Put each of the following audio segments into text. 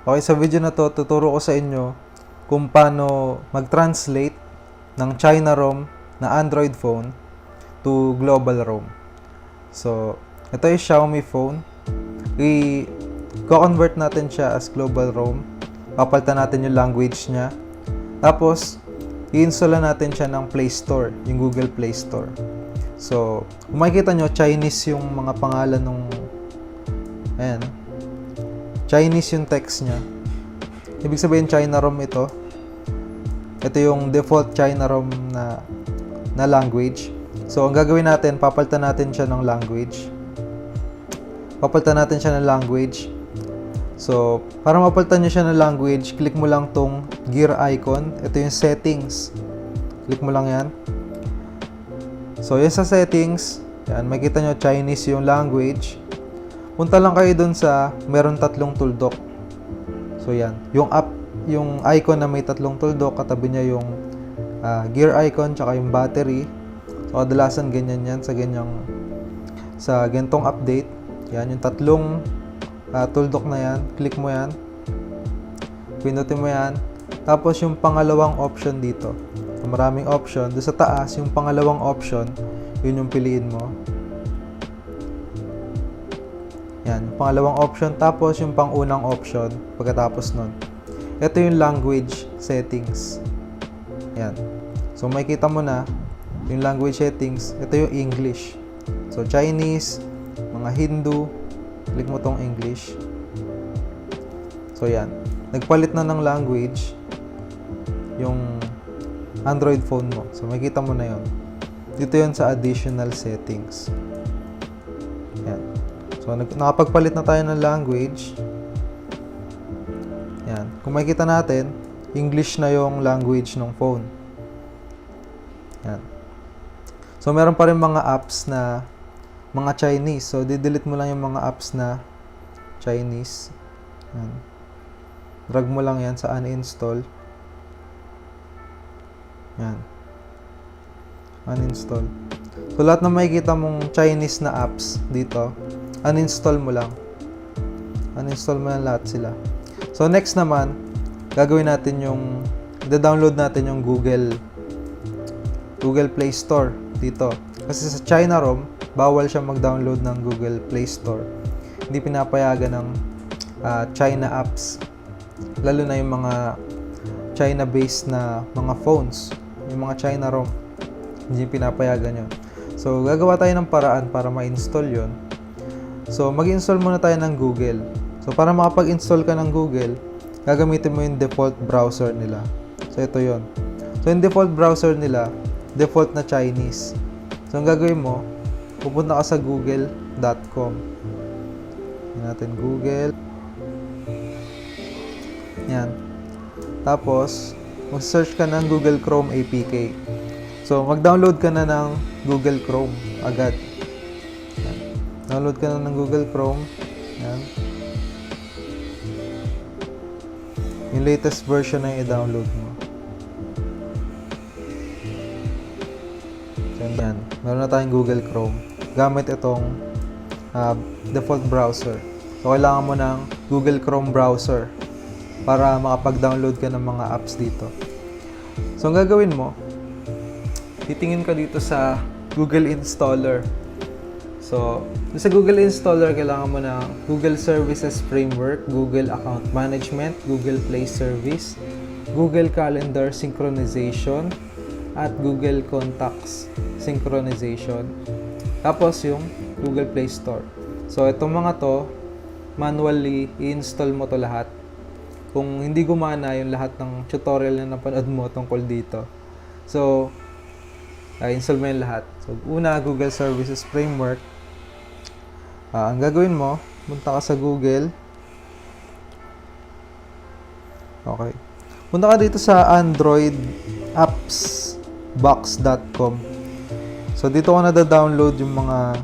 Okay, sa video na to, tuturo ko sa inyo kung paano mag-translate ng China ROM na Android phone to global ROM. So, ito yung Xiaomi phone. I-convert natin siya as global ROM. Papalitan natin yung language niya. Tapos, i-install natin siya ng Play Store, yung Google Play Store. So, kung makikita nyo, Chinese yung mga pangalan ng ayan, Chinese yung text niya. Ibig sabihin China ROM ito. Ito yung default China ROM na language. So, ang gagawin natin, papalitan natin siya ng language. So, para mapalitan nyo siya ng language, click mo lang tong gear icon. Ito yung settings. Click mo lang yan. So, yan sa settings. Yan, makikita nyo Chinese yung language. Punta lang kayo dun sa meron 3 tuldok. So, yan. Yung icon na may 3 tuldok, katabi niya yung gear icon, tsaka yung battery. So, kadalasan ganyan yan sa gantong update. Yan, yung 3 tuldok na yan. Click mo yan. Pindutin mo yan. Tapos, yung pangalawang option dito. Maraming option. Doon sa taas, yung pangalawang option, yun yung piliin mo. Yan, yung pangalawang option. Tapos, yung pangunang option, pagkatapos nun. Ito yung language settings. Yan. So, makikita mo na yung language settings. Ito yung English. So, Chinese, mga Hindu. Click mo tong English. So, yan. Nagpalit na ng language yung Android phone mo. So, makikita mo na yun. Dito yun sa additional settings. Yan. So, nakapagpalit na tayo ng language. Yan. Kung makikita natin, English na yung language ng phone. Yan. So, meron pa rin mga apps na mga Chinese. So, didelete mo lang yung mga apps na Chinese. Yan. Drag mo lang yan sa uninstall. Yan. Uninstall. So, lahat na makikita mong Chinese na apps dito, uninstall mo lang. Uninstall mo lang lahat sila. So, next naman, gagawin natin yung, i-download natin yung Google Play Store dito. Kasi sa China ROM, bawal siya mag-download ng Google Play Store. Hindi pinapayagan ng China apps. Lalo na yung mga China-based na mga phones. Yung mga China ROM. Hindi pinapayagan yun. So, gagawa tayo ng paraan para ma-install yun. So, mag-install muna tayo ng Google. So, para makapag-install ka ng Google, gagamitin mo yung default browser nila. So, ito yun. So, yung default browser nila, default na Chinese. So, ang gagawin mo, pupunta ka sa google.com. Yan natin, Google. Yan. Tapos, mag-search ka ng Google Chrome APK. So, mag-download ka na ng Google Chrome agad. Yan. Download ka na ng Google Chrome. Yan. Yung latest version na yung i-download mo. So, yan. Meron na tayong Google Chrome. Gamit itong default browser. So, kailangan mo ng Google Chrome browser para makapag-download ka ng mga apps dito. So, ang gagawin mo, titingin ka dito sa Google Installer. So, sa Google Installer, kailangan mo ng Google Services Framework, Google Account Management, Google Play Service, Google Calendar Synchronization, at Google Contacts Synchronization. Tapos, yung Google Play Store. So, itong mga to, manually, i-install mo to lahat. Kung hindi gumana yung lahat ng tutorial na napanood mo tungkol dito. So, install mo yung lahat. So, una, Google Services Framework. Ang gagawin mo, punta ka sa Google. Okay. Punta ka dito sa androidappsbox.com. So, dito ko na-download yung mga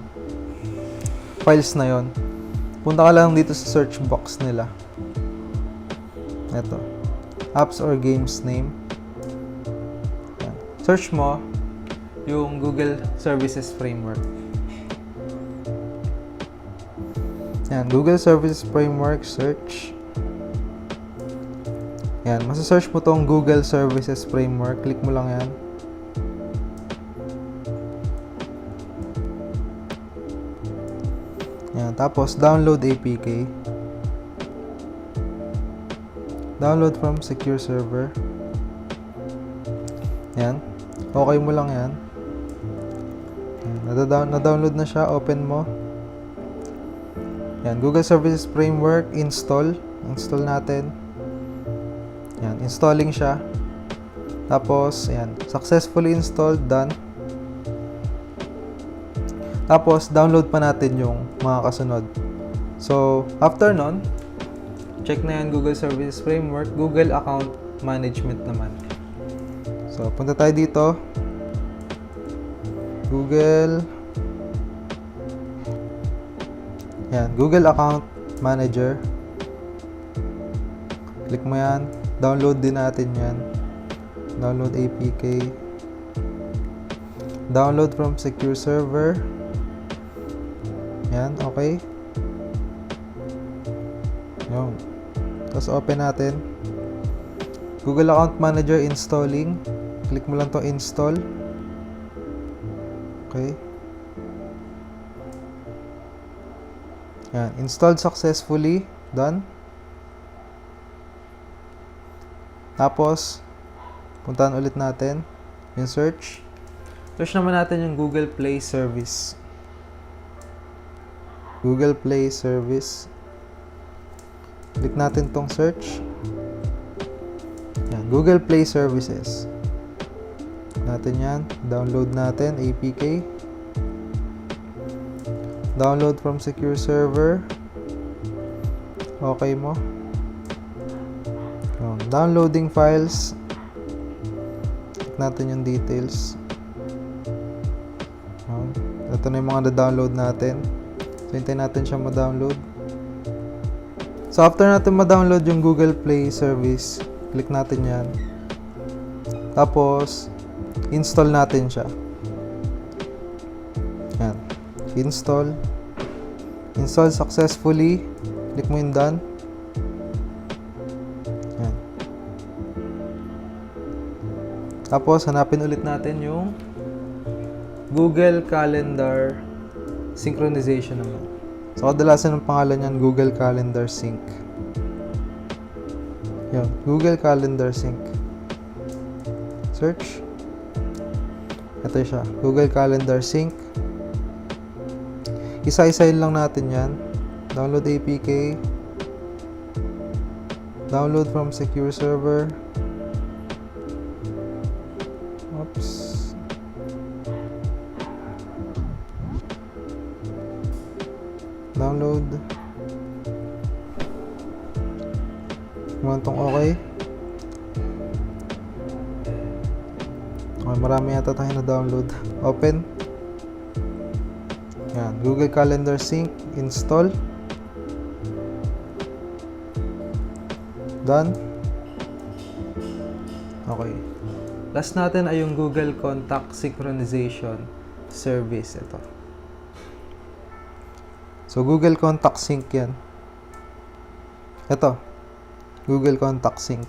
files na yon. Punta ka lang dito sa search box nila. Ito. Apps or games name. Yan. Search mo yung Google Services Framework. Yan, Google Services Framework, search. Yan, masasearch mo tong Google Services Framework. Click mo lang yan. Yan, tapos download APK. Download from secure server. Yan. Okay mo lang yan. Na-download na siya. Open mo. Yan, Google Services Framework, install. Install natin. Yan, installing siya. Tapos, yan, successfully installed, done. Tapos, download pa natin yung mga kasunod. So, after nun, check na yan Google Services Framework, Google Account Management naman. So, punta tayo dito. Google. Yan, Google Account Manager. Click mo yan. Download din natin yan. Download APK. Download from secure server. Yan, okay. Yan. Tapos open natin. Google Account Manager installing. Click mo lang to install. Okay. Yan, installed successfully. Done. Tapos, puntahan ulit natin yung search. Search naman natin yung Google Play Service. Google Play Service. Click natin tong search. Yan, Google Play Services. Natin yan. Download natin, APK. Download from secure server. Okay mo. Downloading files. Check natin yung details. Ito na yung mga na-download natin. So, hintayin natin siya ma-download. So, after natin ma-download yung Google Play service, click natin yan. Tapos, install natin siya. Yan. Install. Install successfully. Click mo yung done. Tapos, hanapin ulit natin yung Google Calendar Synchronization naman. So, kadalasan ng pangalan yan, Google Calendar Sync. Yan, Google Calendar Sync. Search. Ito siya, Google Calendar Sync. Isa-isayin lang natin yan. Download APK. Download from secure server. Oops. Download. Tong okay. Okay, marami yata tayo na download. Open. Yan, Google Calendar Sync. Install. Done. Okay. Last natin ay yung Google Contact Synchronization Service. Ito. So, Google Contact Sync yan. Ito. Google Contact Sync.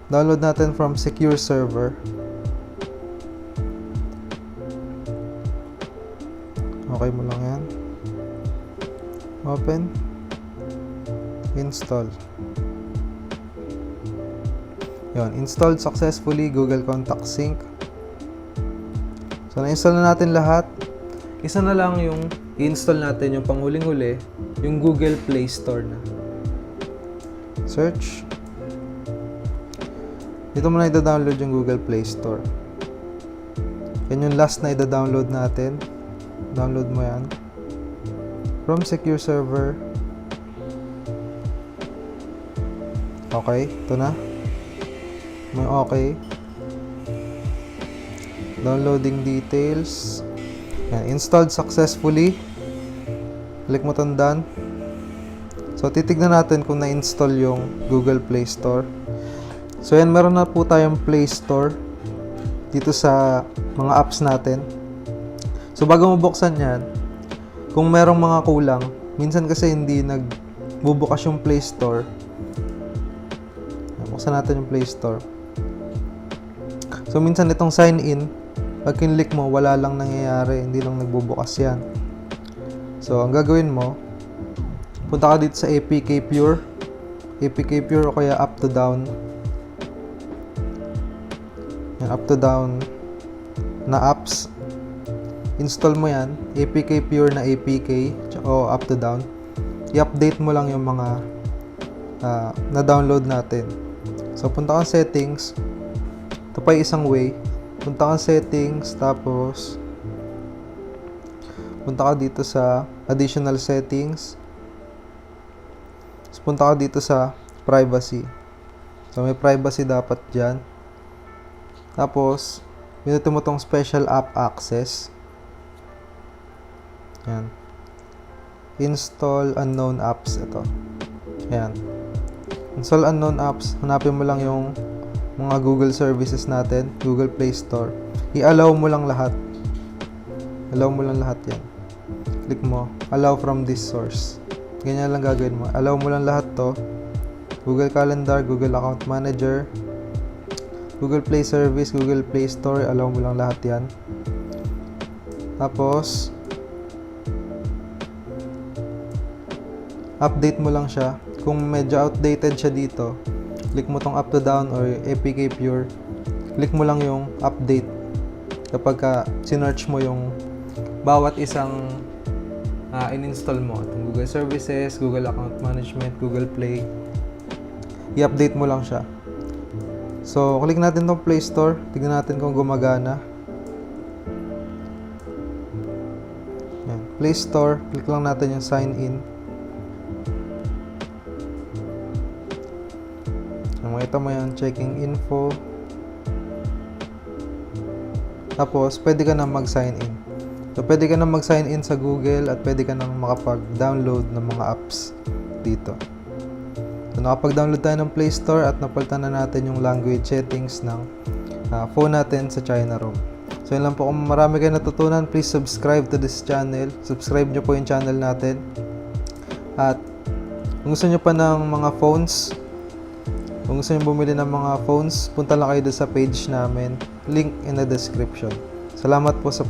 Download natin from secure server. Okay mo lang yan. Open. Install. Yun, installed successfully Google Contact Sync. So, na-install na natin lahat. Isa na lang yung i-install natin yung panghuling-huli, yung Google Play Store na. Search. Dito mo na i-download yung Google Play Store. Yan yung last na i-download natin. Download mo yan. From secure server. Okay, ito na. May okay. Downloading details. Yan, installed successfully. Click mo itong done. So, titignan natin kung na-install yung Google Play Store. So, yan, meron na po tayong Play Store dito sa mga apps natin. So, bago mo buksan yan, kung merong mga kulang, Minsan kasi hindi nagbubukas yung Play Store. Buksan natin yung Play Store. So, minsan itong sign in, pag kinlik mo, wala lang nangyayari. Hindi lang nagbubukas yan. So, ang gagawin mo, punta ka dito sa APK Pure. APK Pure o kaya up to down. Yan, up to down na apps. Install mo yan. APK Pure na APK o up to down. I-update mo lang yung mga na-download natin. So, punta ka settings. Ito pa yung isang way. Punta ka settings, tapos punta ka dito sa additional settings. Tapos punta ka dito sa privacy. So, may privacy dapat dyan. Tapos, pinutin mo tong special app access. Yan. Install unknown apps. Ito. Yan. Install unknown apps. Hanapin mo lang yung mga Google services natin. Google Play Store. I-allow mo lang lahat. Allow mo lang lahat yan. Click mo. Allow from this source. Ganyan lang gagawin mo. Allow mo lang lahat to. Google Calendar, Google Account Manager, Google Play Service, Google Play Store. Allow mo lang lahat yan. Tapos, update mo lang siya. Kung medyo outdated siya dito, click mo tong up to down or APK Pure. Click mo lang yung update. Kapag sinearch mo yung bawat isang in-install mo. Itong Google Services, Google Account Management, Google Play. I-update mo lang siya. So, click natin tong Play Store. Tignan natin kung gumagana. Yan. Play Store. Click lang natin yung sign in. Makita mo yan, checking info. Tapos, pwede ka na mag-sign in. So, pwede ka na mag-sign in sa Google at pwede ka na makapag-download ng mga apps dito. So, nakapag-download tayo ng Play Store at napalitan na natin yung language settings ng phone natin sa China Room. So, yun lang po. Kung marami kayo natutunan, please subscribe to this channel. Subscribe nyo po yung channel natin. At kung gusto nyo pa ng mga phones, kung gusto nyo bumili ng mga phones, punta lang kayo doon sa page namin. Link in the description. Salamat po sa